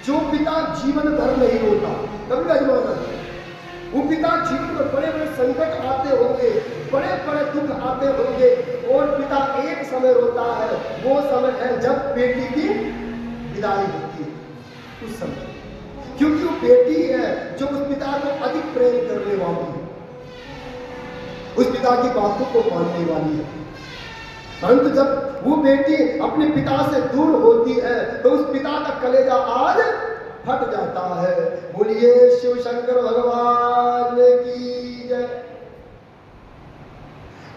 जो पिता जीवन भर नहीं रोता, कभी अजमाना, वो पिता जीवन में बड़े बड़े संकट आते होंगे, बड़े बड़े दुख आते होंगे, और पिता एक समय रोता है, वो समय है जब बेटी की विदाई होती है। उस समय, क्योंकि वो बेटी है जो उस पिता को अधिक प्रेम करने वाली है, उस पिता की बातों को मानने वाली है। परंतु जब वो बेटी अपने पिता से दूर होती है तो उस पिता का कलेजा आज फट जाता है। बोलिए शिव शंकर भगवान की जय।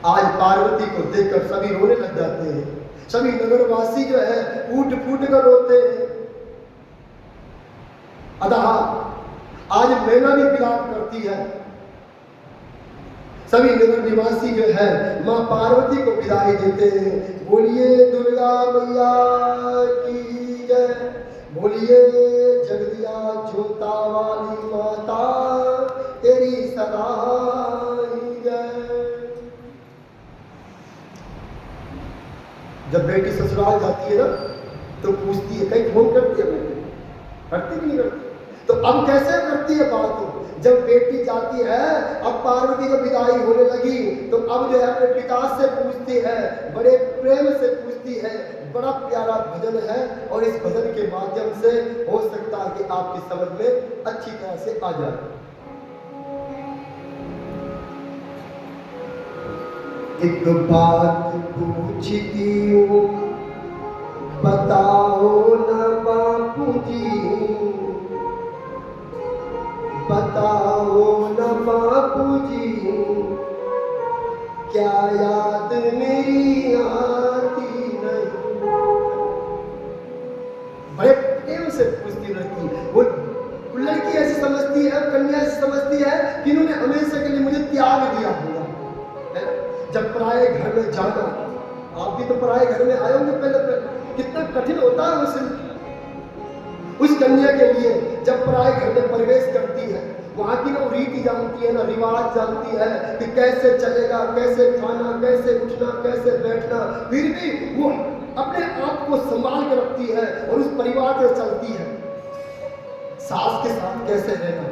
आज पार्वती को देखकर सभी रोने लग जाते हैं, सभी नगरवासी जो है फूट फूट कर रोते हैं। अतः आज मैना भी विलाप करती है, सभी नगर निवासी जो है मां पार्वती को विदाई देते हैं। बोलिए दुर्गा मैया की जय, बोलिए जगदिया जोता वाली माता तेरी सदा जय। जब बेटी ससुराल जाती है ना तो पूछती है, कहीं फोन करती है बेटी, करती कि नहीं करती? तो अब कैसे करती है बात? जब बेटी जाती है, अब पार्वती को विदाई होने लगी, तो अब जो है अपने पिता से पूछती है, बड़े प्रेम से पूछती है। बड़ा प्यारा भजन है और इस भजन के माध्यम से हो सकता है कि आपकी समझ में अच्छी तरह से आ जाए। एक बात पूछती हूँ बताओ न बापूजी, बताओ न बापूजी, क्या याद मेरी आती नहीं? बड़े प्रेम से पूछती लड़की, वो लड़की ऐसी समझती है, कन्या ऐसी समझती है कि इन्होंने हमेशा के लिए मुझे त्याग दिया होगा। जब पराये घर में जाना, आप भी तो पराये घर में आए होंगे पहले, कितना कठिन होता है उस कन्या के लिए। जब पराये घर में प्रवेश करती है, वहां की ना रीति जानती है, ना रिवाज जानती है कि कैसे चलेगा, कैसे खाना, कैसे उठना, कैसे बैठना, फिर भी वो अपने आप को संभाल के रखती है और उस परिवार से चलती है। सास के साथ कैसे रहना,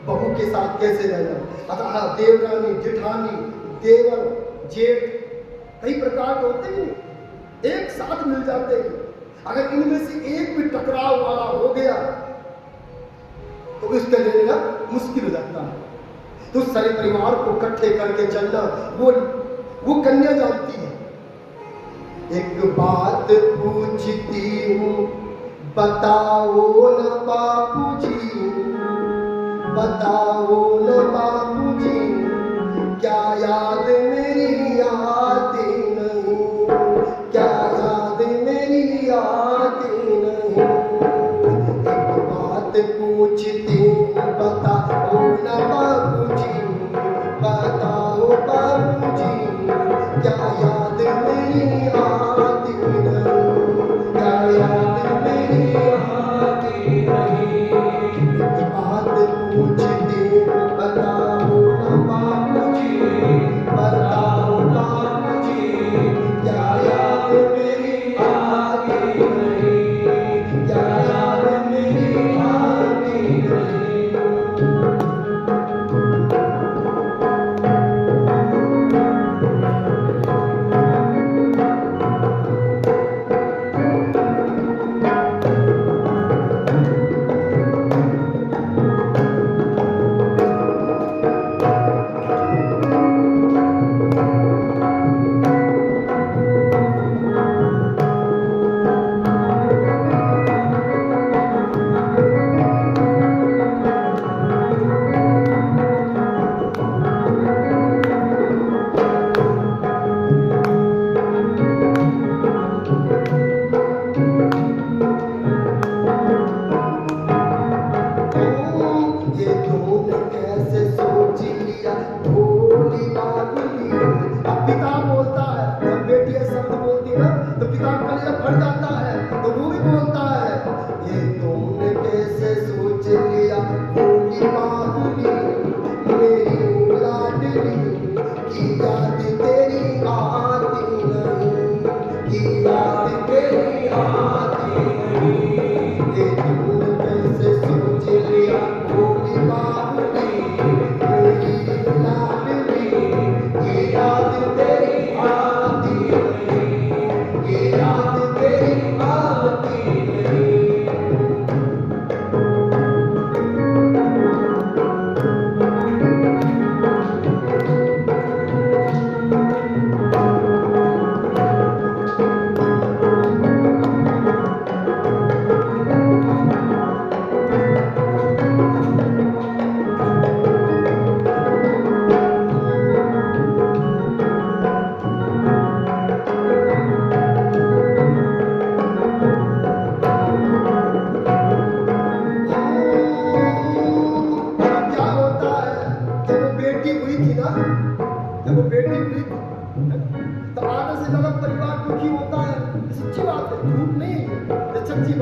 बहू के साथ कैसे रहना। अतः देवरानी, जेठानी, देवर, जेठ, कई प्रकार के होते हैं, एक साथ मिल जाते हैं। अगर इनमें से एक भी टकराव वाला हो गया तो इसके लेना मुश्किल हो जाता है। तो सारे परिवार को इकट्ठे करके चलना वो कन्या जानती है। एक बात पूछती हूँ बताओ न बापूजी, बताओ न बापूजी, क्या याद मेरी आती नहीं, क्या याद मेरी आती नहीं? एक बात पूछती हूँ बताओ न बापूजी, बताओ बापूजी, क्या याद मेरी आती नहीं, क्या याद मेरी आती नहीं? एक बात पूछती हूँ बताओ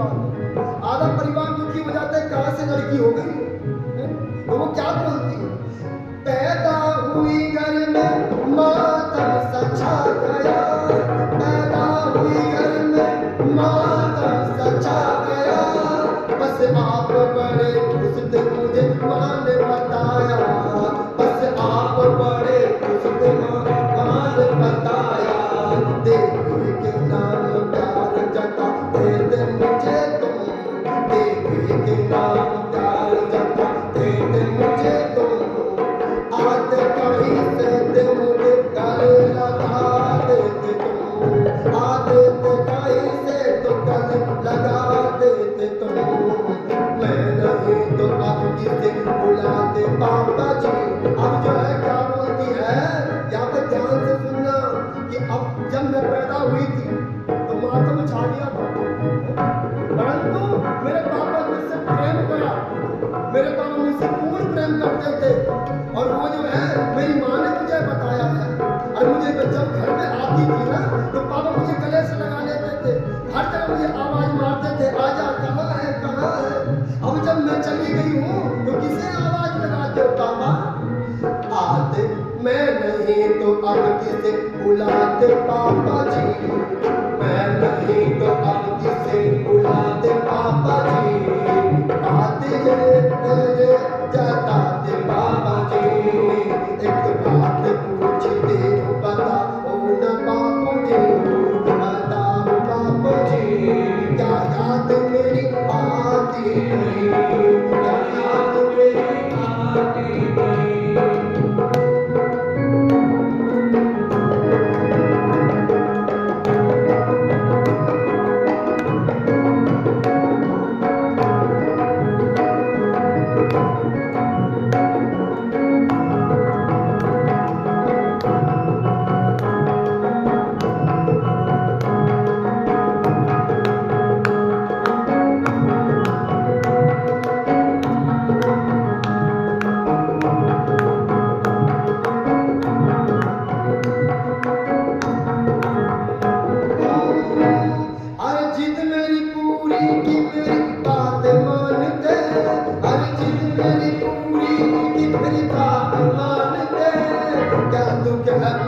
परिवार में। आधा परिवार दुखी हो जाता है, कहाँ से लड़की हो गई है? तो वो क्या बोलती है, पैदा हुई घर में मातम सचा गया, पैदा हुई घर में मातम सचा गया, बस आप बड़े खुश थे मुझे माँ ने बताया, बस आप बड़े खुश थे माँ ने बताया, देवी के नाम प्यार जताते थे मुझे तुम, देवी के नाम प्यार जताते थे मुझे तुम, आते कहीं से थे मुझे गले लगा देते तुम, आते थे कहीं से तो गले लगा देते तुम, मैं नहीं तो अब किसे बुलाते पापा जी। अब जो है क्या बोलती है, यहाँ पे ध्यान से सुनना कि अब जब मैं पैदा हुई थी तो मातम छा गया था, परंतु मेरे पापा मुझसे प्रेम करा, मेरे पापा मुझसे पूर्ण प्रेम करते थे, और वो जो है मेरी माँ ने मुझे बताया है, और मुझे जब घर में आती थी ना तो पापा मुझे गले से लगा लेते थे, हर तरह मुझे आवाज मारते थे, आजा कहाँ है कहाँ है। अब जब मैं चली गई हूँ तो किसे आवाज लगाते हो पापा, आते मैं नहीं तो अब किसे बुलाते पापा जी, मैं नहीं तो अब किसे बुलाते पापा जी, आते तेरे जताते पापा जी, एक बात पूछते हो बताओ न बापू जी, बताओ बापू जी, क्या याद मेरी आती नहीं, क्या याद मेरी आती नहीं।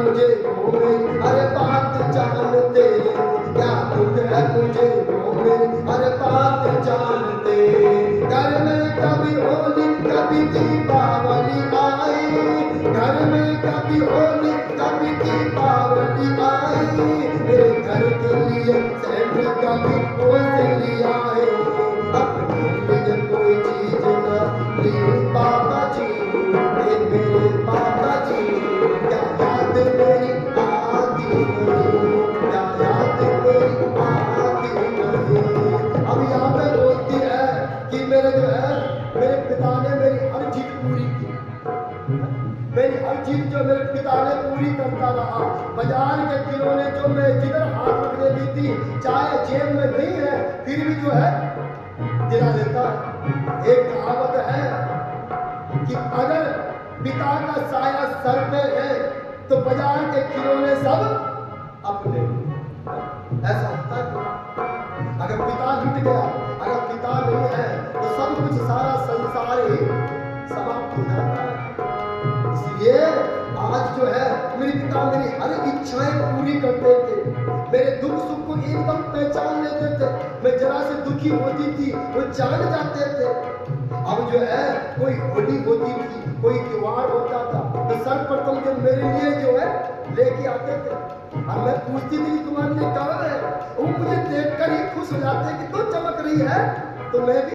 मुझे अरे बात जानते, क्या दुख है मुझे अरे बात जानते, घर में कभी होली कभी दीपावली आई, घर में कभी होली कभी दीपावली आई, मेरे घर के लिए सेंटर कभी पोस लिया है, अपने लिए कोई चीज ना ली पापा जी, मेरे पापा जी, क्या याद मेरी आती नहीं, क्या याद मेरी आती नहीं। अब यहाँ पे बोलती है कि मेरे जो है मेरे पिता ने मेरी हर चीज पूरी की, मेरी हर चीज जो मेरे पिता ने पूरी करता रहा, बाजार के खिलौने जो मैं जिधर हाथ रख देती थी, चाहे जेब में नहीं है फिर भी जो है दिला देता है। एक कहावत है कि अगर पिता का साया सर पे है तो बाजार के खिलौने सब अपने, ऐसा होता है। अगर पिता लुट गया, अगर पिता नहीं है तो सब कुछ सारा संसार ही समाप्त हो जाता है। इसलिए आज जो है मेरे पिता मेरी हर इच्छाएं पूरी करते थे, मेरे दुख सुख को एकदम पहचान लेते थे, मैं जरा से दुखी होती थी वो जान जाते थे। अब जो है कोई होली होती थी, कोई त्योहार होता था तो सर्वप्रथम जो मेरे लिए जो है लेके आते थे, और मैं पूछती थी कि तुम्हारे लिए कहाँ है, वो मुझे देखकर ही खुश हो जाते कि तो चमक रही है, तो मैं भी